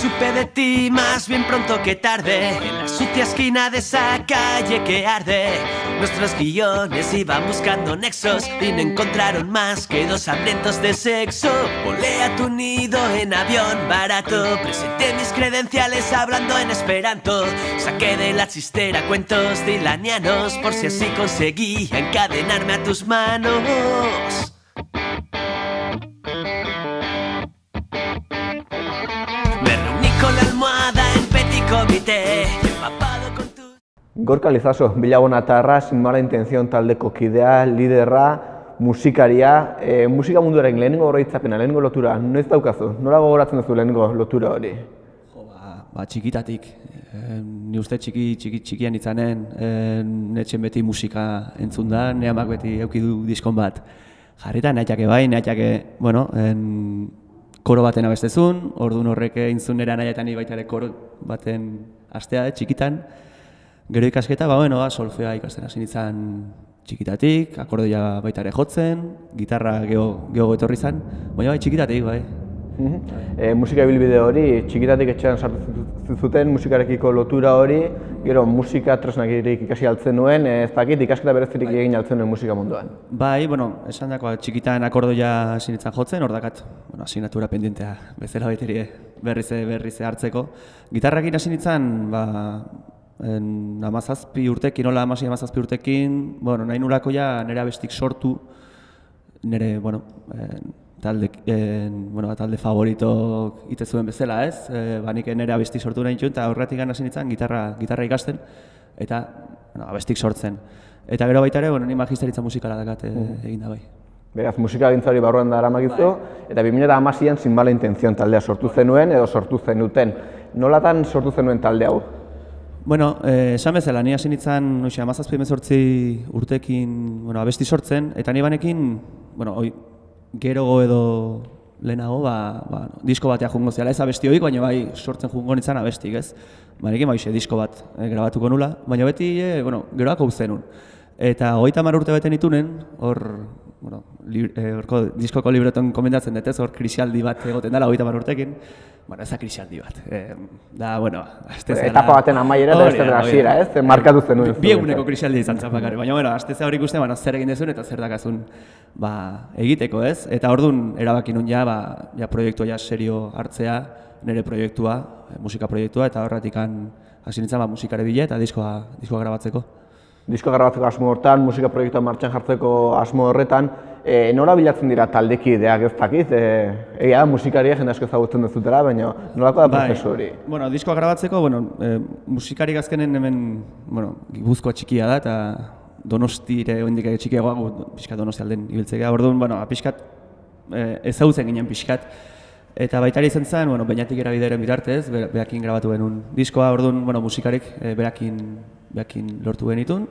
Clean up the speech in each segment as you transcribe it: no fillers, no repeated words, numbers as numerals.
supe de ti más bien pronto que tarde, en la sucia esquina de esa calle que arde. Nuestros guiones iban buscando nexos y no encontraron más que dos hambrientos de sexo. Volé a tu nido en avión barato, presenté mis credenciales hablando en esperanto. Saqué de la chistera cuentos dilanianos por si así conseguía encadenarme a tus manos. Me reuní con la almohada en petit comité, empapado con tu... Gorka Lizaso, Bilabonatarra, Sin Mala Intención taldeko kidea, liderra, musikaria, musika munduaren lehenengo oroitzapena, lehenengo lotura, noiz daukazu? Nola gogoratzen duzu lehenengo lotura hori? Txikitatik, ni uste txikian itzanen, netxen beti musika entzun da, neamak beti euki du diskon bat. Jarrita nahiake bai, bueno, koro baten abestezun, orduan horrek entzun nera nahietan baita ere koro baten astea, txikitan. Gero ikasketa, solfeoa ikasten hasi nintzen txikitatik, akordeoia baita ere jotzen, gitarra geho etorri zen, baina bai txikitatik, bai. Musika ibilbide hori, txikitatik etxean sartu zuten, musikarekiko lotura hori, gero musika tresnakirik ikasi altzen nuen, ez dakit ikasketa berezirik egin altzen nuen musika munduan. Bai, esan dako, txikitan akordeoia hasi nintzen jotzen, hor dakat, asignatura pendientea bezala baiteri berriz hartzeko. Gitarrakin hasi nintzen, amazazpi urtekin, amazazpi urtekin, nahi nulako ja nire abestik sortu, nire, talde favoritok ite zuen bezala, ez? Nik nire abestik sortu nahi nituen, eta horretik hasi nintzen gitarra ikasten, eta abestik sortzen. Eta gero baita ere, ni magisteritza musikala dakat egin da bai. Beraz, musika hori barruan da aramagizu, eta 2016an Sin Mala Intención taldea sortu zenuen edo sortu zenuten. Nolatan sortu zenuen talde hau? Esan bezala, ni hasi nintzen 17-18 urtekin abesti sortzen, eta ni banekin, gerogo edo lehenago, disko batea jungo zela, ez abesti hoik, baina bai sortzen jungo nintzen abestik, ez? Banekin disko bat grabatuko nula, baina beti geroak hau zenun. Eta 30 urte beten itunen, horko diskoko libreton komendatzen dut, ez? Hor krisialdi bat egoten dela 30 urtekin, ez da krisialdi bat. Etapa baten amaiera eta beste hasiera, ez? Markatu zenuen. Bi eguneko krisialdi izan zen bakarrik, baina astezea hor ikusten zer egin dezun eta zer dakazun egiteko, ez? Eta orduan erabaki nun proiektua serio hartzea, nire proiektua, musika proiektua, eta horretik hasi nintzen musikare bile eta diskoa grabatzeko. Diskoa grabatzeko asmo horretan, musika proiektua martxan jartzeko asmo horretan, nola bilatzen dira taldekideak ez dakit? Egia da musikaria jende asko ezagutzen duzutela, baina nolako da prozesu hori? Diskoa grabatzeko, musikarik azkenen hemen Gipuzkoa txikia da, eta Donostire oindik txikiagoa, pixkat Donosti alden ibiltzea. Orduan, pixkat ezagutzen ginen pixkat. Eta baitari izan zen, Beñatik erabideren bitartez, behakin grabatu genuen diskoa, orduan musikarik behakin lortu genitun,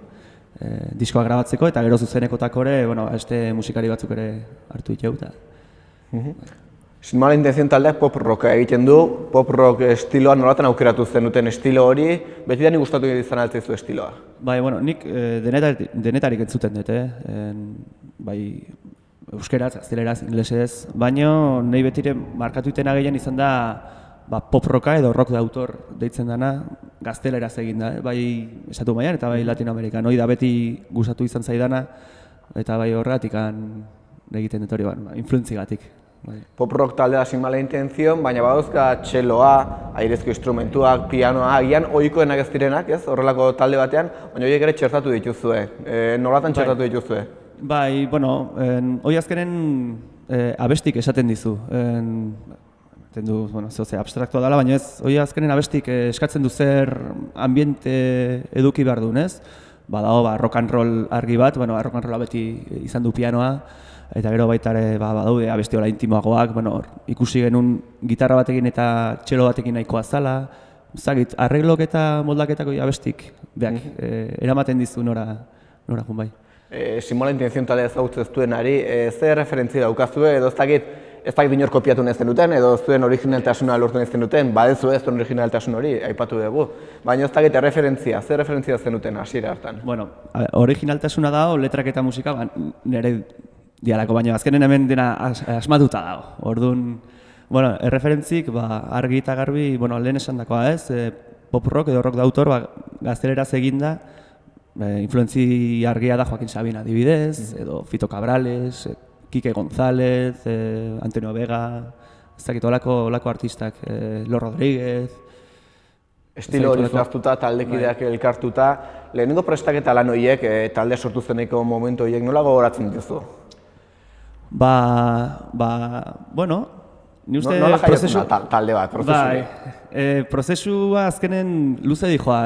diskoa grabatzeko, eta gero zuzenekotako ere, beste musikari batzuk ere hartu ditu. Sin Mala Intención taldeak pop rocka egiten du, pop rock estiloa nolatan aukeratu zenuten estilo hori, beti da nik gustatu izan altzaizu estiloa? Nik denetarik entzuten dut, bai euskeraz, gazteleraz, inglesez, baina nahi betire markatu itena gehien izan da pop rocka edo rock de autor deitzen dana gazteleraz egin da, bai estatu mailan eta bai Latinoamerikan, hori da beti gustatu izan zaidana, eta bai horregatik egiten dut hori, influentzigatik. Pop rock taldea Sin Mala Intención, baina badauzka txeloa, airezko instrumentuak, pianoa, agian ohikoenak ez direnak, ez? Horrelako talde batean, baina horiek ere txertatu dituzue. Nolatan txertatu dituzue? Bai, hori azkenen abestik esaten dizu. Abstraktua dela, baina ez, hori azkenen abestik eskatzen du zer ambiente eduki behar duen, ez? Badago, rock and roll argi bat, rock and rolla beti izan du pianoa, eta gero baita ere badaude abesti hola intimoagoak, ikusi genuen gitarra batekin eta txelo batekin nahikoa zala, arreglok eta moldaketako abestik, eramaten dizu nora jun bai. Sin Mala Intención taldea ezagutzen zuenari, zer referentzia daukazue edo ez dakit inor kopiatu nahi zenuten edo zuen originaltasuna lortu nahi zenuten, badezu ez zuen originaltasun hori, aipatu dugu. Baina ez dakit zer referentzia zenuten hasiera hartan? Originaltasuna dago, letrak eta musika, nire dialako, baina azkenen hemen dena asmatuta dago. Orduan, Bueno, erreferentzik, argi eta garbi, lehen esan dakoa ez, pop rock edo rock d'autor, gazteleraz eginda, influentzi argia da Joaquin Sabina adibidez, edo Fito Cabrales, Kike González, Antonio Vega, ez dakit olako artistak, Lo Rodríguez. Estilo hori zehaztuta, taldekideak elkartuta, lehenengo prestaketa lan horiek, taldea sortu zeneko momentu horiek, nola gogoratzen dituzu? Ni uste nola jaiotzen da talde bat, prozesu hori? Prozesua azkenen luze dijoa,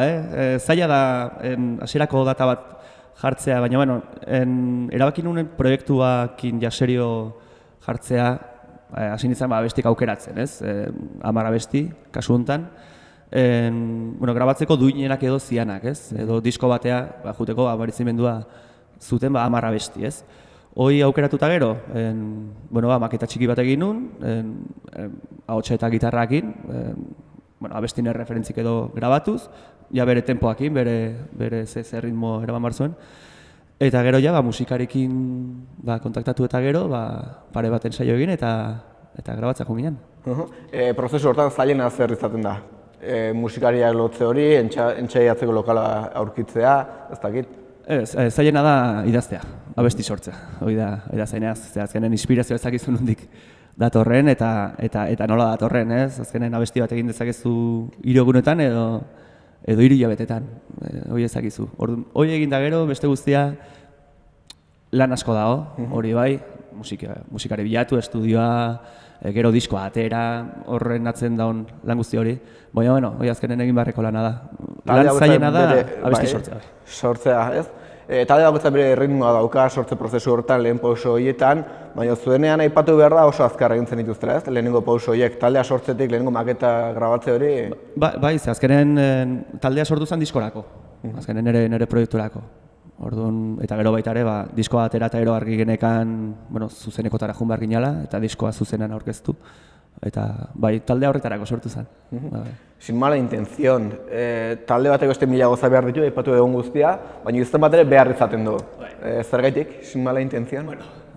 zaila da hasierako data bat jartzea, baina erabaki nuen proiektuakin ja serio jartzea, hasi nintzen abestik aukeratzen, ez? 10 abesti, kasu honetan. Grabatzeko duinenak edo zianak, ez? Edo disko batea, juteko barizimendua zuten 10 abesti, ez? Hoi aukeratuta gero, maketa txiki bat egin nun, ahotsa eta gitarrakin, abestinen referentzik edo grabatuz, ja bere tempoakin, bere ze ritmo eraman bar zuen. Eta gero ja musikarekin kontaktatu eta gero, pare baten saio egin eta grabatzako ginen. Prozesu hortan zailena zer izaten da? Musikariak lotze hori, entxaiatzeko lokala aurkitzea, ez dakit? Zailena da idaztea, abesti sortzea. Hoi da zaineaz, azkenen inspirazioa ezakizu nondik datorren eta nola datorren, ez? Azkenen abesti bat egin dezakezu 3 egunetan edo 3 hilabetetan, hoi ezakizu. Hoi egin da gero, beste guztia lan asko dago, hori bai, musikari bilatu, estudioa, gero diskoa atera, horren atzen daun lan guzti hori. Baina, hori azkenen egin beharreko lana da. Lan zailena da abesti sortzea. Sortzea, ez? Talde bakoitzak bere ritmoa dauka sortze prozesu horretan lehen pauso horietan, baina zuenean aipatu behar da oso azkar egin zen dituztela, ez? Lehenengo pauso horiek, taldea sortzetik, lehenengo maketa grabatze hori... Bai, azkenen taldea sortu zen diskorako, azkenen nire proiekturako. Orduan, eta gero baita ere, diskoa atera eta gero argi genekan, zuzenekotara joan behar ginala, eta diskoa zuzenan aurkeztu. Eta bai, talde horretarako sortu zen. Sin mala intención, talde batek beste 1000 gauza behar ditu, aipatu egon guztia, baina izan bat ere behar izaten du. Zergaitik, sin mala intención?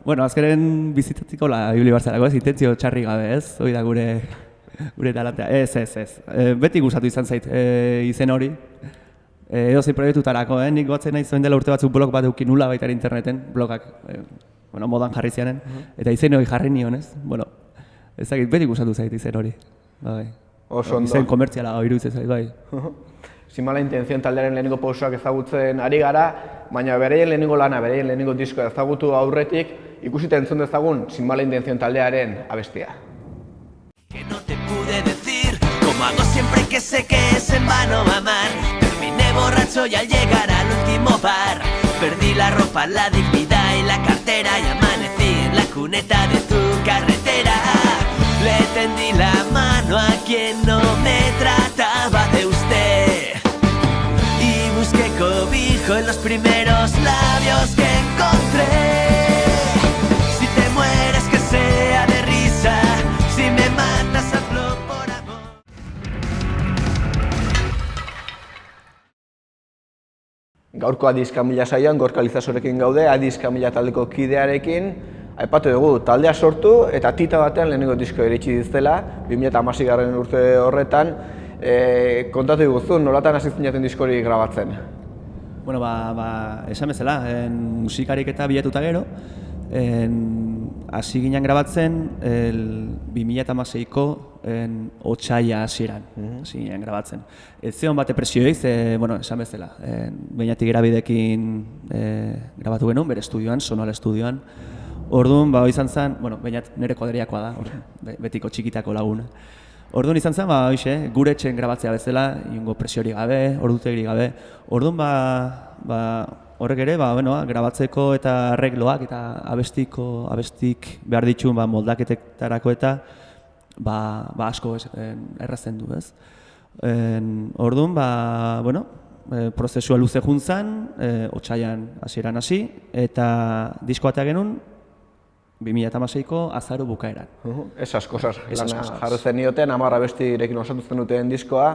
Bueno, azkeren bizitatziko ibili barzarako ez, intentzio txarri gabe ez, hori da gure talantea. Ez. Beti gustatu izan zait izen hori. Edo zein proiektutarako, nik goatzen nahi zuen dela urte batzuk blog bat eukin nula baita interneten, blogak modan jarri zianen, eta izen hori jarri nion, ez? Ezagit, beti gustatu zait izen hori. Izen komertziala iruditzen zait, bai. Sin mala intención taldearen lehenengo pausoak ezagutzen ari gara, baina bereien lehenengo lana, bereien lehenengo diskoa ezagutu aurretik, ikusita entzun dezagun Sin mala intención taldearen abestia. Que no te pude decir, como hago siempre que sé que es en vano amar. Terminé borracho y al llegar al último bar, perdí la ropa, la dignidad y la cartera y amanecí en la cuneta de tu carretera. Le tendí la mano a quien no me trataba de usted y busqué cobijo en los primeros labios que encontré. Si te mueres que sea de risa, si me matas hazlo por amor. Gaurko Adizka Mila saioan, Gorka Lizasorekin gaude, Adizka Mila taldeko kidearekin. Aipatu dugu, taldea sortu eta tita batean lehenengo disko iritsi diztela, 2016 urte horretan. Kontatu diguzu, nolatan hasi zinaten diskori grabatzen? Bueno, esan bezala, musikarik eta bilatuta gero, hasi ginen grabatzen 2016ko otsaila hasieran, hasi ginen grabatzen. Ez zion bate presioik, esan bezala, Beñatik Erabidekin grabatu genuen, bere estudioan, Sonola estudioan. Orduan, izan zen, Beñat nire koderiakoa da, betiko txikitako laguna. Orduan izan zen, gure etxen grabatzea bezala, inongo presiori gabe, ordutegri gabe. Orduan, horrek ere, grabatzeko eta arregloak eta abestik behar ditun moldaketetarako eta asko errazen du, ez? Orduan, prozesua luze juntzan, otsailean hasieran hasi, eta diskoa atea genuen 2016ko azaro bukaeran. Esas cosas, lana jarri zenioten, 10 abestirekin osatu zen duten diskoa.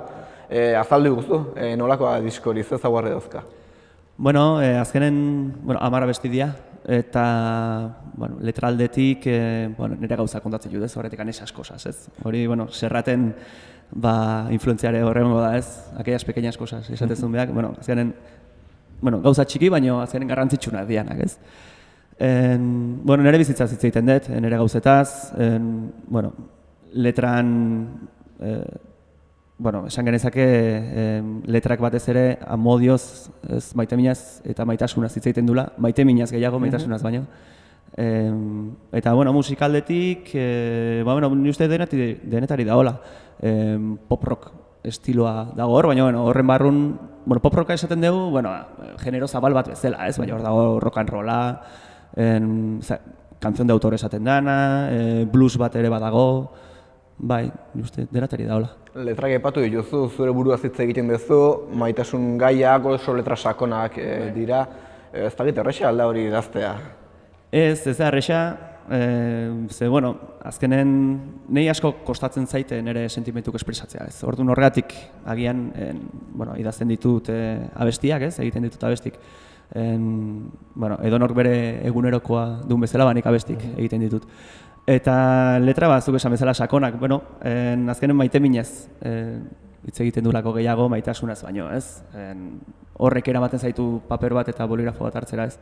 Azaldu guztu, nolakoa diskori, ze ezaugarri dauzka? Azkenen 10 abesti dira, eta bueno, letraldetik bueno, nire gauza kontatzen dut, ez, horretik esas cosas, ez. Hori, bueno, Serraten influentziare horrengo da, ez, aquellas pequeñas cosas, esatezun beak, bueno, azkenen, bueno, gauza txiki, baino azkenen garrantzitsuna dianak, ez. Bueno, nire bizitzaz hitz egiten dut, nire gauzetaz, bueno, letran, bueno, esan genezake letrak batez ere amodioz, ez maiteminaz eta maitasunaz hitz egiten dula, maiteminaz gehiago, maitasunaz baino. Eta, bueno, musikaldetik, bueno, ni uste denetari dagoela, pop-rock estiloa dago hor, baina, bueno, horren barrun, bueno, pop-rocka esaten dugu, bueno, genero zabal bat bezala, ez, baina hor dago rock and rolla, kanzion de autor esaten dana, blues bat ere badago, bai, ni uste denetari dagoela. Letrak aipatu dituzu, zure buruaz hitz egiten duzu, maitasun gaiak oso letra sakonak dira, ez dakit erresa alda hori idaztea? Ez da erresa, ze, bueno, azkenen nahi asko kostatzen zaite nire sentimentuk espresatzea, ez. Orduan horregatik agian, bueno, idazten ditut abestiak, ez, egiten ditut abestik. Bueno, edonok bere egunerokoa duen bezala, banik abestik egiten ditut. Eta letra bat, zuk esan bezala sakonak, bueno, azkenen maiteminez hitz egiten dulako gehiago maitasunaz baino, ez? Horrek eramaten zaitu paper bat eta boligrafo bat hartzera, ez?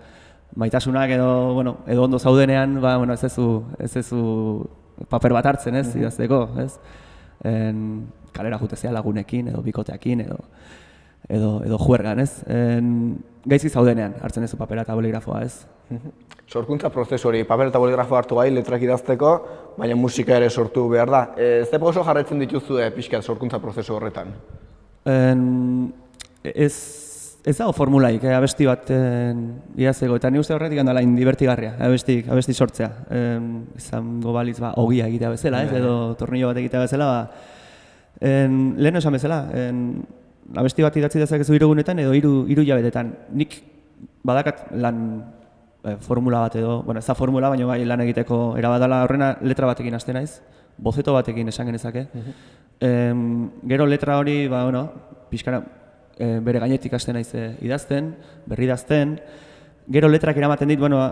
Maitasunak edo, bueno, edo ondo zaudenean, ba, bueno, ez ezu paper bat hartzen, ez, idazteko, ez? Kalera jutezea lagunekin, edo bikoteakin, edo juergan, ez? Gaizki zaudenean hartzen ezu papera eta boligrafoa, ez? Sorkuntza prozesu hori, paper eta boligrafo hartu gai, letrak idazteko, baina musika ere sortu behar da. Ze oso jarraitzen dituzu pixkat sorkuntza prozesu horretan? Ez dago formulaik, abesti bat idazteko, eta ni uste horretik handala indibertigarria, abesti sortzea. Izango baliz ogia egitea bezala, ez, edo tornillo bat egitea bezala, lehen esan bezala, abesti bat idatzi dezakezu 3 egunetan edo 3 hilabetetan. Nik badakat lan formula bat edo, bueno, ez da formula, baina bai lan egiteko erabadala horrena letra batekin hasten naiz, bozeto batekin esan genezake. Gero letra hori, bueno, pixkara bere gainetik hasten naiz idazten, berri idazten. Gero letrak eramaten dit, bueno,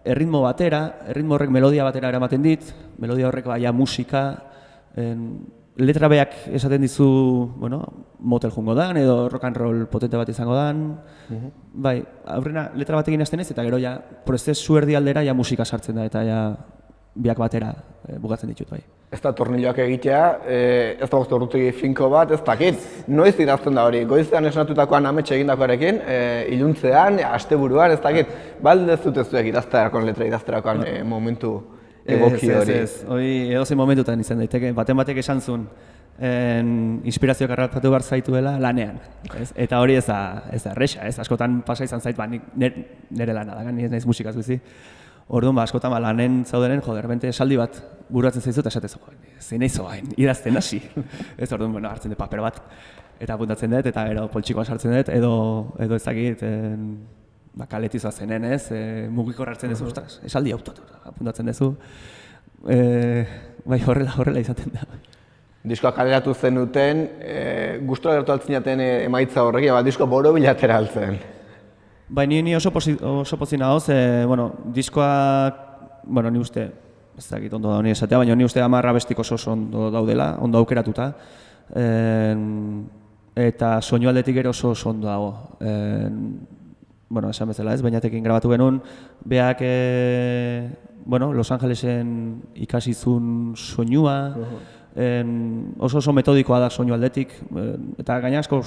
erritmo horrek melodia batera eramaten dit, melodia horrek baia musika, letra beak esaten dizu, bueno, motel jungo dan, edo rock and roll potente bat izango dan. Bai, aurrena letra batekin hasten ez, eta gero ja, prozesu erdi aldera ja musika sartzen da, eta ja biak batera bukatzen ditut, bai. Ez da tornilloak egitea, ez da orrutegi finko bat, ez dakit, noiz idazten da hori, goizean esnatutakoan ametxe egindakoarekin, iluntzean, asteburuan, ez dakit, baldez dut ez duek idazterakoan, letra idazterakoan momentu egoki hori. Ez, hori edozein momentutan izan daiteke, batek esan zuen, inspirazioak harrapatu behar zaituela lanean. Eta hori ez da erresa, askotan pasa izan zait, nire lana da, nire naiz musikaz bizi. Orduan, askotan lanen zaudenen, erbente esaldi bat buruatzen zaizu eta esatezu, zein nahi zoain, idazten hasi. Ez orduan, bueno, hartzen dut paper bat, eta apuntatzen dut, eta gero poltsikoa sartzen dut, edo ezagit, kaletizoa zenen ez, mugikor hartzen duzu, ostras, esaldi autotu, apuntatzen duzu. Bai, horrela izaten da. Diskoa kaleratu zenuten, gustura gertu altzinaten emaitza horrekin, disko boro bilatera altzen. Bai, ni oso pozin nagoz, bueno, diskoak, bueno, ni uste, ez dakit ondo da honi esatea, baina ni uste 10 abestik oso ondo daudela, ondo aukeratuta, eta soinu aldetik ere oso ondo dago. Bueno, esan bezala ez, bainatekin grabatu genuen, beak, bueno, Los Angelesen ikasizun soinua, oso metodikoa da soinu aldetik, eta gaina asko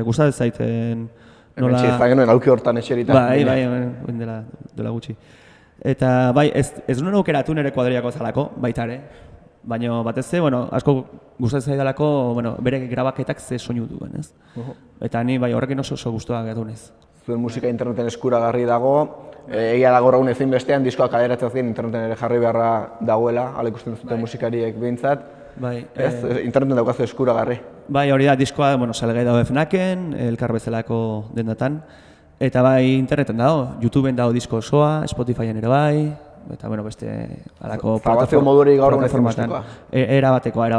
gustatzen zaiten, Hementxe izan auki hortan eseritan. Bai, dela gutxi. Eta bai, ez nuen aukeratu nire kuadriako zalako, baita ere. Baina batez ze, bueno, asko gustatzen zaidalako, bueno, bere grabaketak ze soinu duen, ez? Eta ni bai horrekin oso gustoa gatu naiz. Zuen musika interneten eskuragarri dago, egia dago raun ezin bestean, diskoa kaleratzen zuen interneten ere jarri beharra dagoela, hala ikusten zuten musikariek behintzat. Bai, interneten daukazu eskuragarri. Bai, hori da, diskoa, bueno, salgai dago FNAC-en, elkar bezalako dendatan, eta bai interneten dago, YouTubeen dago disko osoa, Spotifyen ere bai, eta bueno, beste alako plataforma modurik gaur egun ezin bestekoa. Erabatekoa,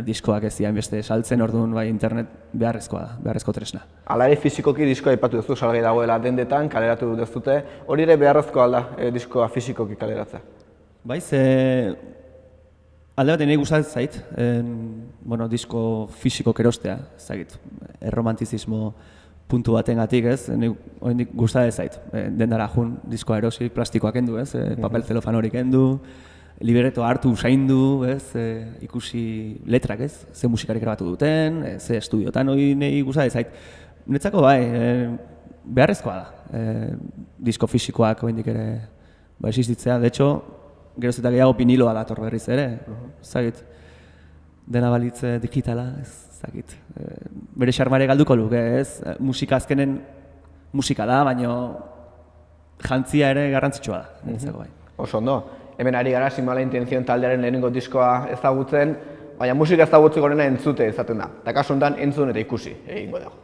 diskoak ez zian beste saltzen, orduan bai internet beharrezkoa da, beharrezko tresna. Hala ere fizikoki diskoa aipatu duzu salgai dagoela dendetan, kaleratu duzute, hori ere beharrezkoa da diskoa fizikoki kaleratzea. Bai, ze alde batean nahi gustatzen zait, disko fisiko erostea, ezagit, erromantizismo puntu batengatik, ez, oraindik gustatzen zait. Dendara jun diskoa erosi, plastikoak kendu, ez, papel zelofan hori kendu, libreto hartu usaindu, ez, ikusi letrak, ez, ze musikarik grabatu duten, ze estudiotan hori nahi gustatzen zait. Netzako bai, beharrezkoa da, disko fisikoak oraindik ere existitzea, de hecho, geroz eta gehiago piniloa dator berriz ere, ezagit, dena balitze digitala, ezagit, bere xarmare galduko luke, ez, musika azkenen musika da, baina jantzia ere garrantzitsua da, netzako bai. Oso ondo, hemen ari gara Sin Mala Intención taldearen lehenengo diskoa ezagutzen, baina musika ezagutzeko horrena entzute izaten da, eta kasu honetan entzun eta ikusi egingo dago.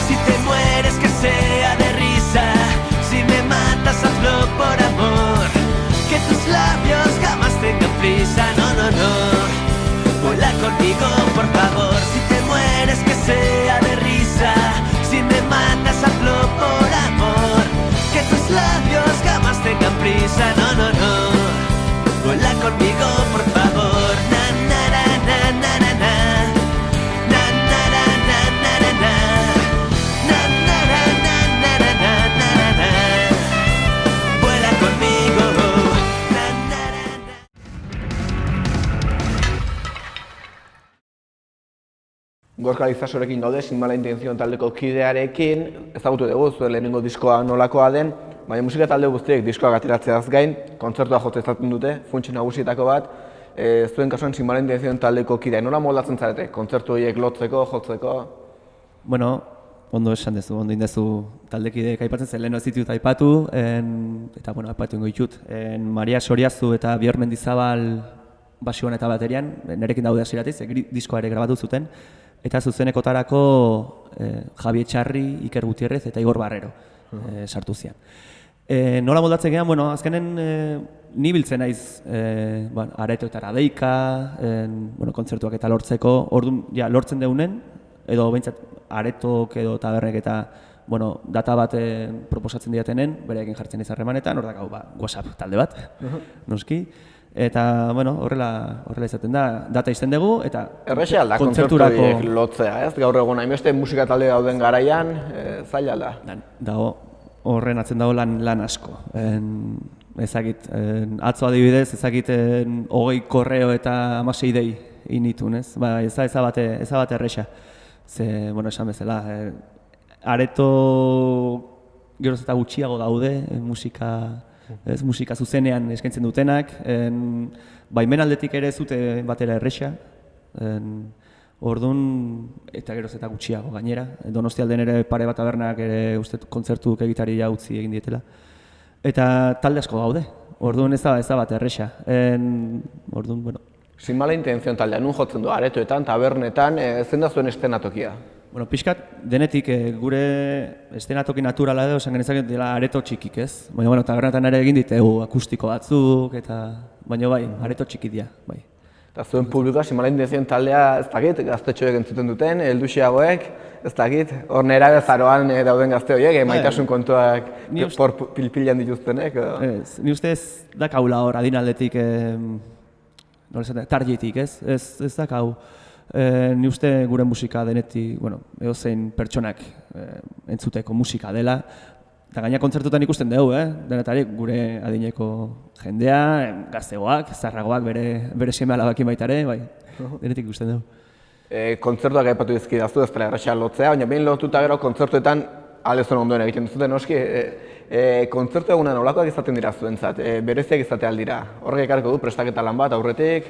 Si te mueres que sea de risa, si me matas hazlo por amor, que tus labios jamás tengan prisa, no, no, no, vuela conmigo por favor. Si te mueres que sea de risa, si me matas hazlo por amor, que tus labios jamás tengan prisa, no, no, no, vuela conmigo por favor. Na, na, na, na, na, na, na. Na, na, na, na, na, na, na. Na, na, na, na, na, na, na, na, na, na. Vuela conmigo. Na, na, na, na. Gorka Lizasorekin gaude, Sin Mala Intención taldeko kidearekin, ezagutu dugu zuen lehenengo diskoa nolakoa den, baina musika talde guztiek diskoak ateratzeaz gain, kontzertua jotze izaten dute, funtsi nagusietako bat, zuen kasuan Sin Mala Intención taldeko kidea, nola moldatzen zarete, kontzertu horiek lotzeko, jotzeko? Bueno, ondo esan duzu, ondo indezu taldekideek aipatzen zen, lehen ez ditut aipatu, eta bueno, aipatu ingo ditut. Maria Soriazu eta Bior Mendizabal basioan eta baterian, nerekin daude hasieratik, diskoa ere grabatu zuten, eta zuzenekotarako Javi Etxarri, Iker Gutierrez eta Igor Barrero sartu zian. Nola moldatzen gehan, bueno, azkenen ni biltzen naiz aretoetara deika, kontzertuak eta lortzeko, orduan lortzen deunen, edo behintzat aretok edo tabernek eta data bat proposatzen diatenen, bereekin jartzen ez harremanetan, hor dakau WhatsApp talde bat, noski. Eta, horrela izaten da, data izten dugu, eta Errexea da kontzerturako lotzea, ez? Gaur egun hainbeste musika talde dauden garaian, zaila da. Dago, horren atzen dago lan asko. Ezagit, atzo adibidez, ezagit 20 korreo eta 16 dei initun, ez? Ez bat errexa. Ze, esan bezala, areto geroz eta gutxiago daude musika zuzenean eskaintzen dutenak, baimen aldetik ere zute batera erresa, orduan eta geroz eta gutxiago gainera. Donostialden ere pare bat tabernak ere uste kontzertuk egitari utzi egin dietela. Eta talde asko gaude, orduan ez da bat erresa. Sin Mala Intención taldea, nun jotzen du, aretoetan, tabernetan, zein da zuen estenatokia? Pixkat, denetik gure estenatoki naturala edo, esan genezak dela areto txikik, ez? Baina, tabernetan ere egin ditegu akustiko batzuk, baina bai, areto txiki dira, bai. Eta zuen publikoa, Sin Mala Intención taldea, ez dakit, gaztetxoek entzuten duten, helduxiagoek, ez dakit, hor nera bezaroan dauden gazte horiek, maitasun kontuak pilpilan dituztenek? Ni uste ez dakaula hor adinaldetik, targetik, ez? Ez dakau. Ni uste gure musika denetik, edozein pertsonak entzuteko musika dela, eta gaina kontzertutan ikusten dugu, denetarik gure adineko jendea, gaztegoak, zarragoak, bere seme alabakin baita ere, bai, denetik ikusten dugu. Kontzertuak aipatu dizkidazu, ez dela erraxa lotzea, baina behin lotuta gero kontzertuetan aldezon ondoen egiten duzuten, noski, kontzertu egunan olakoak izaten dira zuentzat, bereziak izate aldira, horrek ekarriko du prestaketa lan bat aurretik?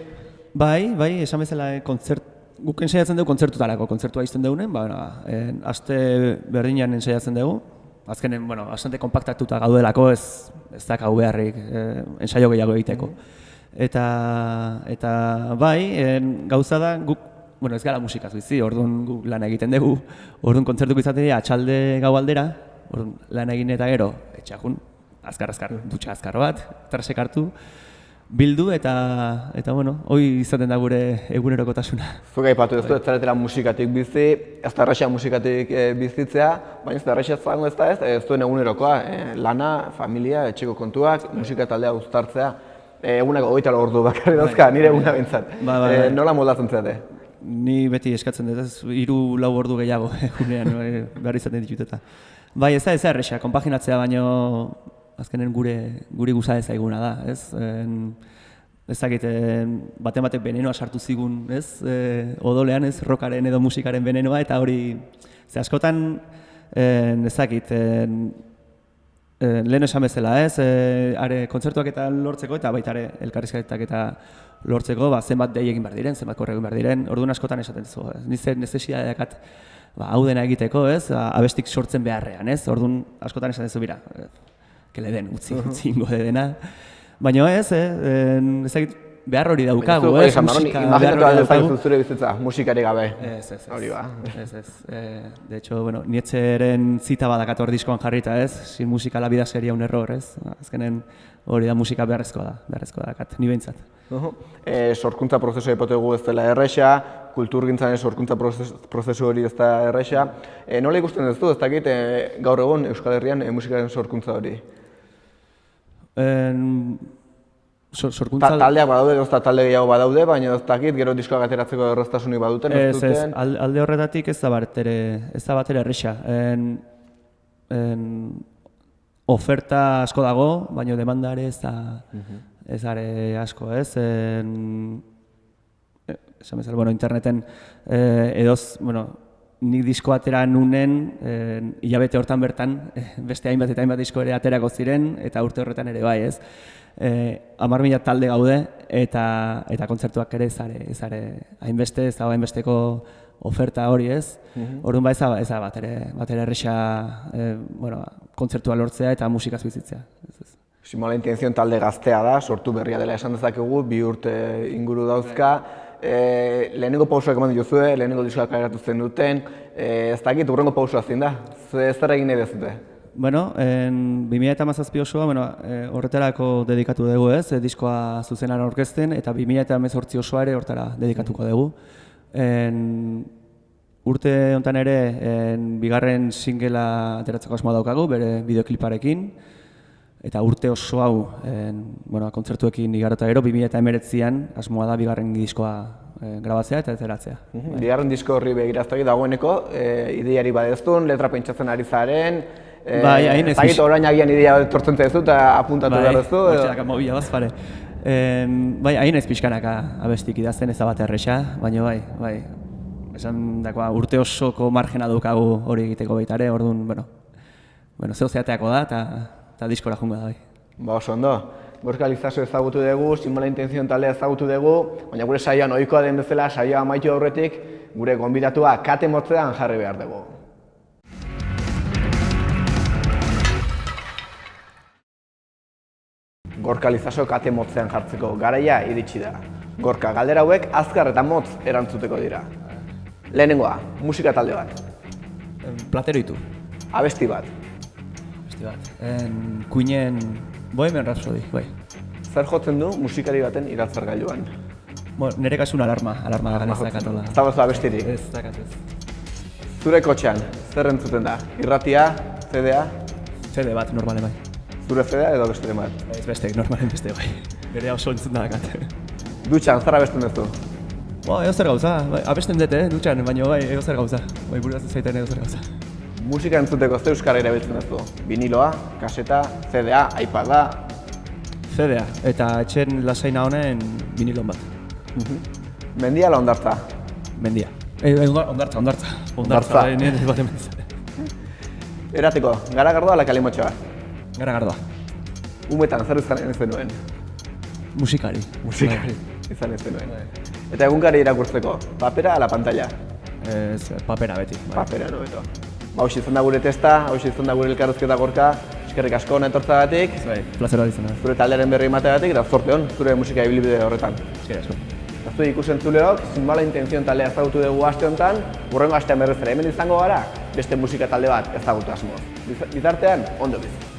Bai, esan bezala guk ensaiatzen dugu kontzertutarako, kontzertua izten dugunen, aste berdinean ensaiatzen dugu, azkenen, bastante kompaktatuta gaudelako, ez dakau beharrik ensaio gehiago egiteko. Eta bai, gauza da, guk, ez gara musikaz bizi, orduan guk lan egiten dugu, orduan kontzertuko izatea atxalde gau aldera, orduan lan egin eta gero, etxakun, azkar, dutxa azkar bat, trasek hartu, bildu eta bueno, hoi izaten da gure egunerokotasuna. Zuk aipatu duzu, ez zaretela musikatik bizi, ez da erraxa musikatik bizitzea, baina ez da erraxa zango ez duen egunerokoa, lana, familia, etxeko kontuak, musika taldea uztartzea, eguneko 24 ordu bakarri dauzka, nire eguna behintzat. Nola moldatzen zate? Ni beti eskatzen dut, 3-4 ordu gehiago egunean, behar izaten ditut eta. Bai, ez da erraxa, konpaginatzea baino azkenen guri guza ezaiguna da, ez? Ezakit, batek benenoa sartu zigun, ez? Odolean, ez? Rockaren edo musikaren benenoa, eta hori, askotan, ezakit, lehen esan bezala, ez? Kontzertuak eta lortzeko, eta baita ere elkarrizketak eta lortzeko, zenbat dei egin behar diren, zenbat korre egin behar diren, orduan askotan esaten zu, nizer necesidadakat hau dena egiteko, ez? Abestik sortzen beharrean, ez? Orduan askotan esaten zu, bira, kele den, utzi ingo dena. Baina ez, ezagit behar hori daukagu, ez? Imaginatu aldezaguzu zure bizitza, musikari gabe. Hori ba. De hecho, bueno, Nietzscheren zita badakator diskoan jarrita, ez? Sin musika la vida sería un error, ez? Azkenen hori da musika beharrezkoa dakat, ni behintzat. Sorkuntza prozesu ipotegu ez dela erresa, kulturgintzaren sorkuntza prozesu hori ez da erresa. Nola ikusten duzu, ez dakit gaur egun Euskal Herrian musikaren sorkuntza hori? Taldeak badaude, eta talde gehiago badaude, baina ez dakit, gero diskoak ateratzeko erraztasunik baduten, ez duten? Ez, alde horretatik ez da bat ere erresa. Oferta asko dago, baina demanda ere ez are asko, ez? Esan bezala, bueno, interneten edoz, bueno, nik disko atera nunen, hilabete hortan bertan, beste hainbat eta hainbat disko ere aterako ziren, eta urte horretan ere bai, ez? 10.000 talde gaude, eta kontzertuak ere ez are hainbeste, ez dago hainbesteko oferta hori, ez? Orduan ba ez da bat ere erresa kontzertua lortzea eta musikaz bizitzea. Mala intenzion talde gaztea da, sortu berria dela esan dezakegu, 2 urte inguru dauzka. Lehenengo pausoak eman dituzue, lehenengo diskoak kaleratu zen duten, ez dakit urrengo pausoa zein da, zer egin nahi dezute? Bueno, 2017 osoa, horretarako dedikatu dugu, ez? Diskoa zuzenan orkesten, eta 2018 osoa ere hortara dedikatuko dugu. Urte honetan ere, bigarren singela ateratzeko asmoa daukagu, bere bideokliparekin, eta urte oso hau kontzertuekin igarota gero, 2019an asmoa da bigarren diskoa grabatzea eta ateratzea. Bigarren disko horri begiraztaki dagoeneko, ideiari badeztun, letra pentsatzen ari zaren, zagit orain agian ideia tortzen zezu eta apuntatu behar duzu. Hortxeak mobila bazpare. Bai, hain ez pixkanaka abestik idazten ez da bat erresa, baina bai, esan dakoa urte osoko margena dukagu hori egiteko baita ere, orduan, zeo zeateako da eta diskora jungo da bai. Ba oso ondo, Gorka Lizaso ezagutu dugu, Sin Mala Intención taldea ezagutu dugu, baina gure saioan ohikoa den bezala saioa amaitu aurretik, gure gonbidatua kate motzean jarri behar dugu. Gorka Lizaso kate motzean jartzeko garaia iritsi da. Gorka, galdera hauek azkar eta motz erantzuteko dira. Lehenengoa, musika talde bat. Platero ditu. Abesti bat. Queenen Bohemian Rhapsody, bai. Zer jotzen du musikari baten iratzargailuan? Nire kasun alarma gagan ez dakatola. Ez dagozu abestirik? Ez dakat ez. Zure kotxean, zer entzuten da? Irratia, CD-a? CD bat, normale bai. Zure CD-a edo beste bat? Ez beste, normalen beste bai. Bere oso entzuten da dakat. Dutxan, zer abesten duzu? Ego zer gauza, abesten dut, dutxan, baina bai, ego zer gauza. Bai, buruz ez zaiten ego zer gauza. Musika entzuteko ze euskara erabiltzen duzu? Viniloa, kaseta, CD-a, iPad-a? CD-a, eta etxen lasaina honen vinilon bat. Mendia ala ondartza? Mendia. Ondartza. Ondartza, nire bat ementzare. Erateko, Garagardoa ala Kalimotxoa? Garagardoa. Umetan, zer izan ez denuen? Musikari. Izan ez denuen. Eta egunkari irakurtzeko, papera ala pantalla? Papera beti. Papera, no beto. Hauxe izan da gure testa, hauxe izan da gure elkarrezketa Gorka. Eskerrik asko hona etortzagatik. Plazera izan da. Zure taldearen berri emateagatik eta zorte hon, zure musika ibilbide horretan. Eskerrik asko. Eta zure ikusentzuleok, Sin Mala Intención taldea ezagutu dugu aste honetan, hurrengo astean berriz ere hemen izango gara, beste musika talde bat ezagutu asmoz. Bitartean, ondo bizi.